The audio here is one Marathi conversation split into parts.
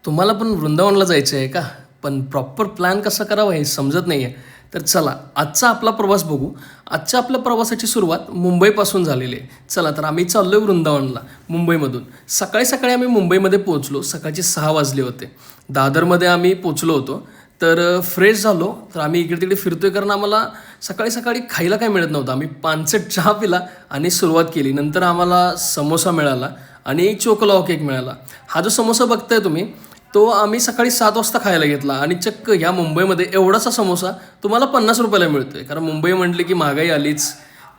तुम्हाला पण वृंदावनला जायचं आहे का? पण प्रॉपर प्लॅन कसा करावा हे समजत नाही आहे. तर चला आजचा आपला प्रवास बघू. आजच्या आपल्या प्रवासाची सुरुवात मुंबईपासून झालेली आहे. चला तर आम्ही चाललो आहे वृंदावनला मुंबईमधून. सकाळी सकाळी आम्ही मुंबईमध्ये पोहोचलो. सकाळचे 6 वाजले होते. दादरमध्ये आम्ही पोचलो होतो. तर फ्रेश झालो. तर आम्ही इकडे तिकडे फिरतोय कारण आम्हाला सकाळी सकाळी खायला काय मिळत नव्हतं. आम्ही पानसट चहा पिला आणि सुरुवात केली. नंतर आम्हाला समोसा मिळाला आणि चोकोलावा केक मिळाला. हा जो समोसा बघताय तुम्ही तो आम्ही सकाळी 7 वाजता खायला घेतला आणि चक्क ह्या मुंबईमध्ये एवढासा समोसा तुम्हाला 50 रुपयाला मिळतो आहे. कारण मुंबई म्हटली की महागाई आलीच.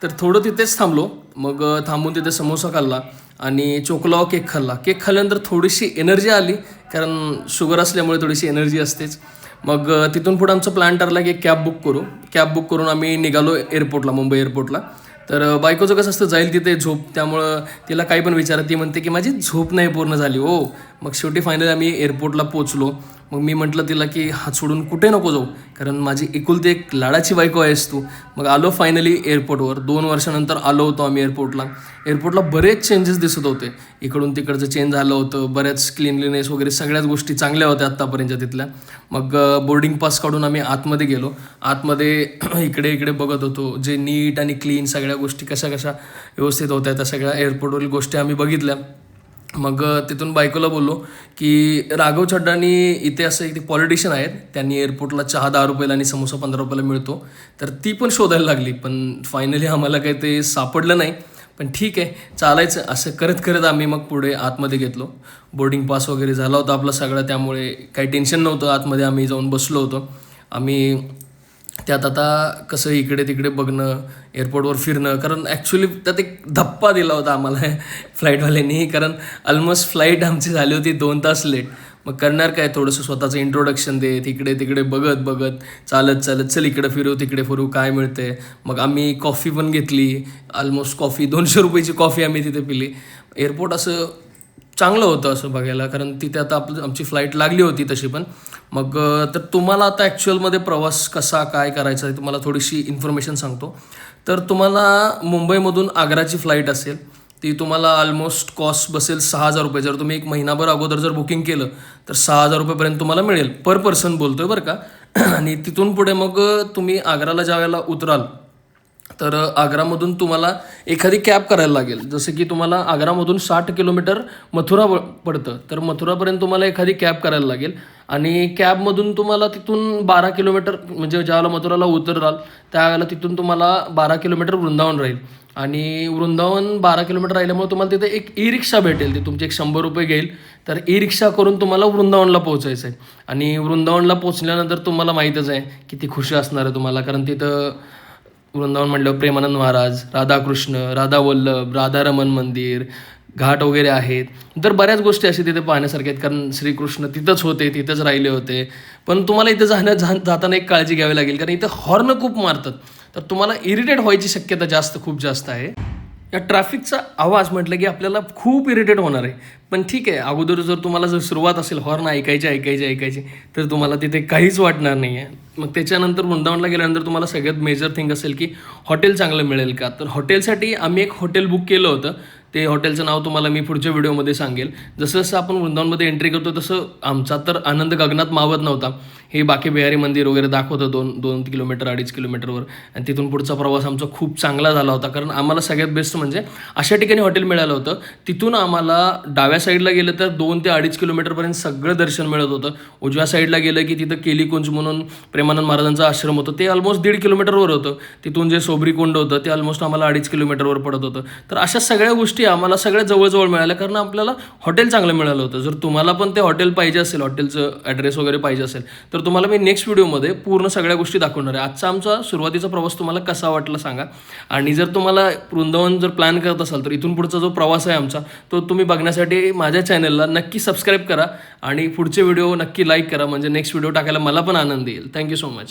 तर थोडं तिथेच थांबलो. मग थांबून तिथे समोसा खाल्ला आणि चोकोलावा केक खाल्ला. केक खाल्ल्यानंतर थोडीशी एनर्जी आली कारण शुगर असल्यामुळे थोडीशी एनर्जी असतेच. मग तिथून पुढं आमचा प्लॅन ठरला की कॅब बुक करू. कॅब बुक करून आम्ही निघालो एअरपोर्टला, मुंबई एअरपोर्टला. तर बायकोचं कसं असतं, जाईल तिथे झोप, त्यामुळं तिला काही पण विचारत ती म्हणते की माझी झोप नाही पूर्ण झाली हो. मग शेवटी फायनली आम्ही एअरपोर्टला पोचलो. मग मी म्हटलं तिला की हात सोडून कुठे नको जाऊ, कारण माझी एकुलती एक लाडाची बायको आहेस तू. मग आलो फायनली एअरपोर्टवर. 2 वर्षानंतर आलो होतो आम्ही एअरपोर्टला. एअरपोर्टला बरेच चेंजेस दिसत होते. इकडून तिकडचं चेंज झालं होतं. बऱ्याच क्लिनलीनेस वगैरे सगळ्याच गोष्टी चांगल्या होत्या आत्तापर्यंतच्या तिथल्या. मग बोर्डिंग पास काढून आम्ही आतमध्ये गेलो. आतमध्ये इकडे इकडे बघत होतो. जे नीट आणि क्लीन सगळ्या गोष्टी कशा कशा व्यवस्थित होत्या त्या सगळ्या एअरपोर्टवरील गोष्टी आम्ही बघितल्या. मग तिथून बायकोला बोललो की राघव चड्डानी इथे असं इथे पॉलिटिशियन आहेत, त्यांनी एअरपोर्टला चहा 10 रुपयाला आणि समोसा 15 रुपयाला मिळतो. तर ती पण शोधायला लागली, पण फायनली आम्हाला काही ते सापडलं नाही. पण ठीक आहे, चालायचं. असं करत करत आम्ही मग पुढे आतमध्ये घेतलो. बोर्डिंग पास वगैरे झाला होता आपला सगळा, त्यामुळे काही टेन्शन नव्हतं. आतमध्ये आम्ही जाऊन बसलो होतो. आम्ही त्यात आता कसं इकडे तिकडे बघणं, एअरपोर्टवर फिरणं, कारण ॲक्च्युली त्यात एक धप्पा दिला होता आम्हाला फ्लाईटवाल्यांनी. कारण ऑलमोस्ट फ्लाईट आमची झाली होती 2 तास लेट. मग करणार काय, थोडंसं स्वतःचं इंट्रोडक्शन देत इकडे तिकडे बघत बघत चालत चालत चल इकडे फिरू तिकडे फिरू काय मिळते. मग आम्ही कॉफी पण घेतली. ऑलमोस्ट कॉफी 200 रुपयाची कॉफी आम्ही तिथे पिली. एअरपोर्ट असं चांगलं होतं असं बघायला, कारण तिथे आता आमची फ्लाईट लागली होती तशी पण. मग तर तुम्हाला आता ॲक्च्युअलमध्ये प्रवास कसा काय करायचा आहे तुम्हाला थोडीशी इन्फॉर्मेशन सांगतो. तर तुम्हाला मुंबईमधून आग्राची फ्लाईट असेल, ती तुम्हाला ऑलमोस्ट कॉस्ट बसेल 6,000 रुपये. जर तुम्ही एक महिनाभर अगोदर जर बुकिंग केलं तर 6,000 रुपयेपर्यंत तुम्हाला मिळेल पर पर्सन, बोलतोय बरं का. आणि तिथून पुढे मग तुम्ही आग्राला ज्या वेळेला उतराल तर आग्रामधून तुम्हाला एखादी कॅब करायला लागेल. जसं की तुम्हाला आग्रामधून 60 किलोमीटर मथुरा पडतं, तर मथुरापर्यंत तुम्हाला एखादी कॅब करायला लागेल. आणि कॅबमधून तुम्हाला तिथून 12 किलोमीटर, म्हणजे ज्यावेळेला मथुराला उतराल त्यावेळेला तिथून तुम्हाला 12 किलोमीटर वृंदावन राहील. आणि वृंदावन 12 किलोमीटर राहिल्यामुळे तुम्हाला तिथे एक ई रिक्षा भेटेल. ती तुमचे एक 100 रुपये घेईल. तर ई रिक्षा करून तुम्हाला वृंदावनला पोहोचायचं आहे. आणि वृंदावनला पोहोचल्यानंतर तुम्हाला माहीतच आहे किती खुशी असणार आहे तुम्हाला, कारण तिथं वृंदावन म्हटलं प्रेमानंद महाराज, राधाकृष्ण, राधा वल्लभ, राधारमण मंदिर, घाट वगैरे आहेत. तर बऱ्याच गोष्टी अशा तिथे पाहण्यासारख्या आहेत, कारण श्रीकृष्ण तिथंच होते, तिथंच राहिले होते. पण तुम्हाला इथं जाताना एक काळजी घ्यावी लागेल, कारण इथं हॉर्न खूप मारतात. तर तुम्हाला इरिटेट व्हायची शक्यता खूप जास्त आहे. या ट्रॅफिकचा आवाज म्हटलं की आपल्याला खूप इरिटेट होणार आहे. पण ठीक आहे, अगोदर जर तुम्हाला जर सुरुवात असेल हॉर्न ऐकायची तर तुम्हाला तिथे काहीच वाटणार नाही आहे. मग त्याच्यानंतर वृंदावनला गेल्यानंतर तुम्हाला सगळ्यात मेजर थिंग असेल की हॉटेल चांगलं मिळेल का. तर हॉटेलसाठी आम्ही एक हॉटेल बुक केलं होतं. ते हॉटेलचं नाव तुम्हाला मी पुढच्या व्हिडिओमध्ये सांगेल. जसं जसं आपण वृंदावनमध्ये एंट्री करतो तसं आमचा तर आनंद गगनात मावत नव्हता. हे बाकी बिहारी मंदिर वगैरे दाखवतं 2 किलोमीटर 2.5 किलोमीटरवर. आणि तिथून पुढचा प्रवास आमचा खूप चांगला झाला होता, कारण आम्हाला सगळ्यात बेस्ट म्हणजे अशा ठिकाणी हॉटेल मिळालं होतं. तिथून आम्हाला डाव्या साईडला गेलं तर 2 ते 2.5 किलोमीटरपर्यंत सगळं दर्शन मिळत होतं. उजव्या साईडला गेलं की तिथं केलीकुंज म्हणून प्रेमानंद महाराजांचा आश्रम होतं, ते ऑलमोस्ट 1.5 किलोमीटरवर होतं. तिथून जे सोबरीकुंड होतं ते ऑलमोस्ट आम्हाला 2.5 किलोमीटरवर पडत होतं. तर अशा सगळ्या गोष्टी आम्हाला सगळ्या जवळजवळ मिळाल्या, कारण आपल्याला हॉटेल चांगलं मिळालं होतं. जर तुम्हाला पण ते हॉटेल पाहिजे असेल, हॉटेलचं ॲड्रेस वगैरे पाहिजे असेल, तर तुम्हाला मी नेक्स्ट व्हिडिओमध्ये पूर्ण सगळ्या गोष्टी दाखवणार आहे. आजचा आमचा सुरुवातीचा प्रवास तुम्हाला कसा वाटला सांगा. आणि जर तुम्हाला वृंदावन जर प्लॅन करत असाल तर इथून पुढचा जो प्रवास आहे आमचा तो तुम्ही बघण्यासाठी माझ्या चॅनलला नक्की सबस्क्राईब करा आणि पुढचे व्हिडिओ नक्की लाईक करा, म्हणजे नेक्स्ट व्हिडिओ टाकायला मला पण आनंद येईल. Thank you so much.